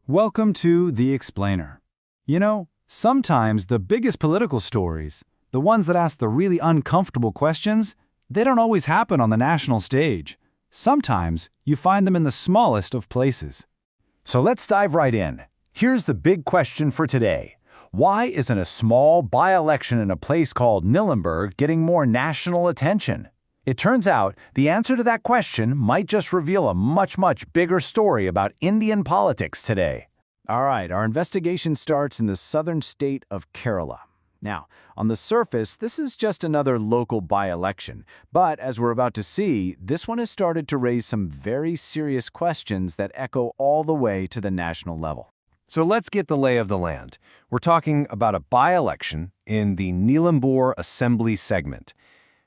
Welcome to The Explainer. You know, sometimes the biggest political stories, the ones that ask the really uncomfortable questions, they don't always happen on the national stage. Sometimes you find them in the smallest of places. So let's dive right in. Here's the big question for today. Why isn't a small by-election in a place called Nilambur getting more national attention? It turns out the answer to that question might just reveal a much bigger story about Indian politics today. All right, our investigation starts in the southern state of Kerala. Now, on the surface, this is just another local by-election, but as we're about to see, this one has started to raise some very serious questions that echo all the way to the national level. So let's get the lay of the land. We're talking about a by-election in the Nilambur Assembly segment.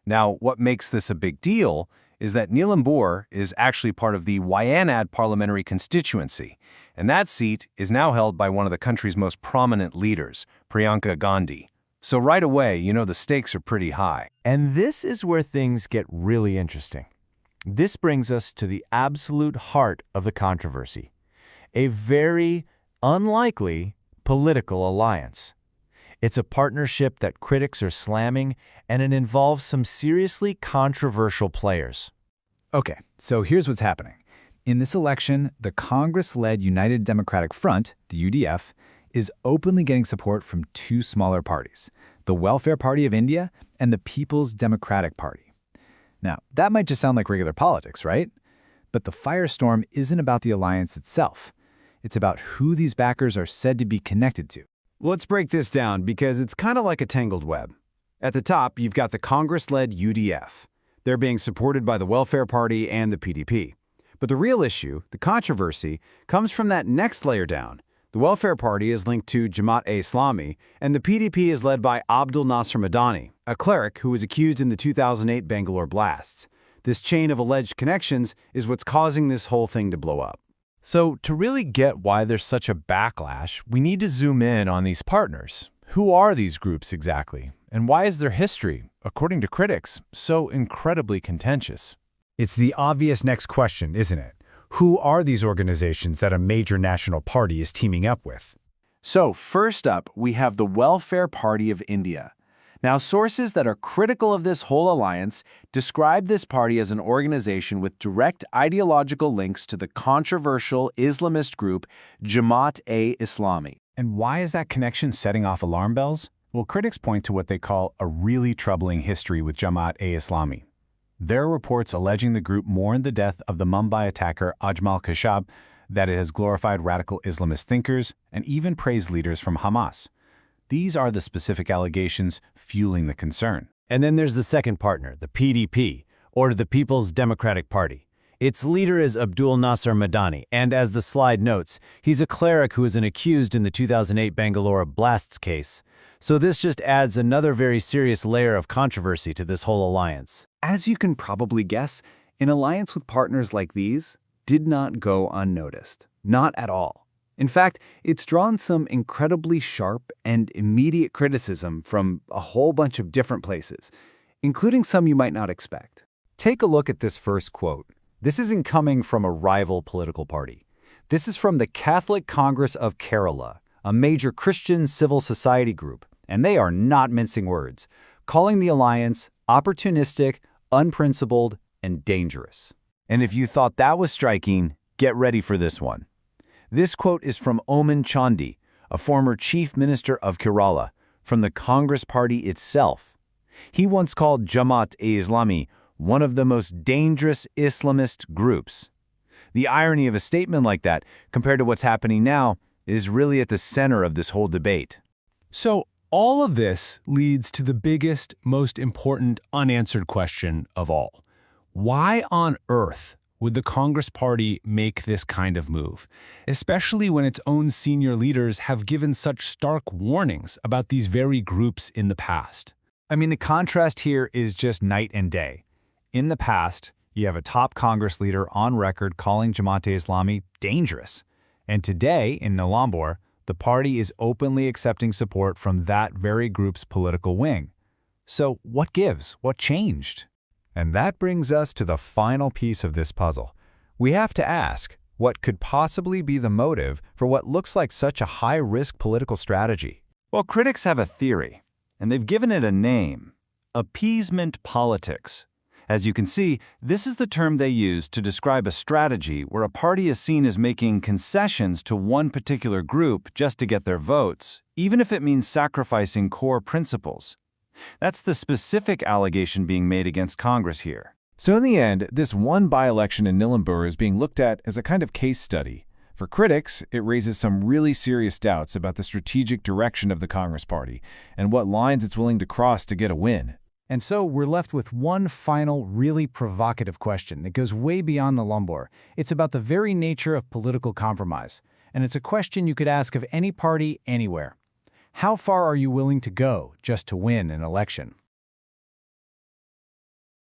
Now, what makes this a big deal is that Nilambur is actually part of the Wayanad parliamentary constituency, and that seat is now held by one of the country's most prominent leaders, Priyanka Gandhi. So right away, you know the stakes are pretty high. And this is where things get really interesting. This brings us to the absolute heart of the controversy, a very unlikely political alliance. It's a partnership that critics are slamming, and it involves some seriously controversial players. Okay, so here's what's happening. In this election, the Congress-led United Democratic Front, the UDF, is openly getting support from two smaller parties, the Welfare Party of India and the People's Democratic Party. Now, that might just sound like regular politics, right? But the firestorm isn't about the alliance itself. It's about who these backers are said to be connected to. Let's break this down because it's kind of like a tangled web. At the top, you've got the Congress-led UDF. They're being supported by the Welfare Party and the PDP. But the real issue, the controversy, comes from that next layer down. The Welfare Party is linked to Jamaat-e-Islami, and the PDP is led by Abdul Nasser Madani, a cleric who was accused in the 2008 Bangalore blasts. This chain of alleged connections is what's causing this whole thing to blow up. So to really get why there's such a backlash, we need to zoom in on these partners. Who are these groups exactly? And why is their history, according to critics, so incredibly contentious? It's the obvious next question, isn't it? Who are these organizations that a major national party is teaming up with? So first up, we have the Welfare Party of India. Now, sources that are critical of this whole alliance describe this party as an organization with direct ideological links to the controversial Islamist group Jamaat-e-Islami. And why is that connection setting off alarm bells? Well, critics point to what they call a really troubling history with Jamaat-e-Islami. There are reports alleging the group mourned the death of the Mumbai attacker Ajmal Kasab, that it has glorified radical Islamist thinkers, and even praised leaders from Hamas. These are the specific allegations fueling the concern. And then there's the second partner, the PDP, or the People's Democratic Party. Its leader is Abdul Nasser Madani, and as the slide notes, he's a cleric who was accused in the 2008 Bangalore blasts case. So this just adds another very serious layer of controversy to this whole alliance. As you can probably guess, an alliance with partners like these did not go unnoticed. Not at all. In fact, it's drawn some incredibly sharp and immediate criticism from a whole bunch of different places, including some you might not expect. Take a look at this first quote. This isn't coming from a rival political party. This is from the Catholic Congress of Kerala, a major Christian civil society group, and they are not mincing words, calling the alliance opportunistic, unprincipled, and dangerous. And if you thought that was striking, get ready for this one. This quote is from Oommen Chandy, a former chief minister of Kerala, from the Congress Party itself. He once called Jamaat-e-Islami one of the most dangerous Islamist groups. The irony of a statement like that, compared to what's happening now, is really at the center of this whole debate. So all of this leads to the biggest, most important unanswered question of all. Why on earth would the Congress Party make this kind of move, especially when its own senior leaders have given such stark warnings about these very groups in the past? I mean, the contrast here is just night and day. In the past, you have a top Congress leader on record calling Jamaat-e-Islami dangerous. And today, in Nilambur, the party is openly accepting support from that very group's political wing. So what gives? What changed? And that brings us to the final piece of this puzzle. We have to ask, What could possibly be the motive for what looks like such a high-risk political strategy? Well, critics have a theory, and they've given it a name: appeasement politics. As you can see, this is the term they use to describe a strategy where a party is seen as making concessions to one particular group just to get their votes, even if it means sacrificing core principles. That's the specific allegation being made against Congress here. So in the end, this one by-election in Nilambur is being looked at as a kind of case study. For critics, it raises some really serious doubts about the strategic direction of the Congress Party and what lines it's willing to cross to get a win. And so we're left with one final, really provocative question that goes way beyond Nilambur. It's about the very nature of political compromise. And it's a question you could ask of any party, anywhere. How far are you willing to go just to win an election?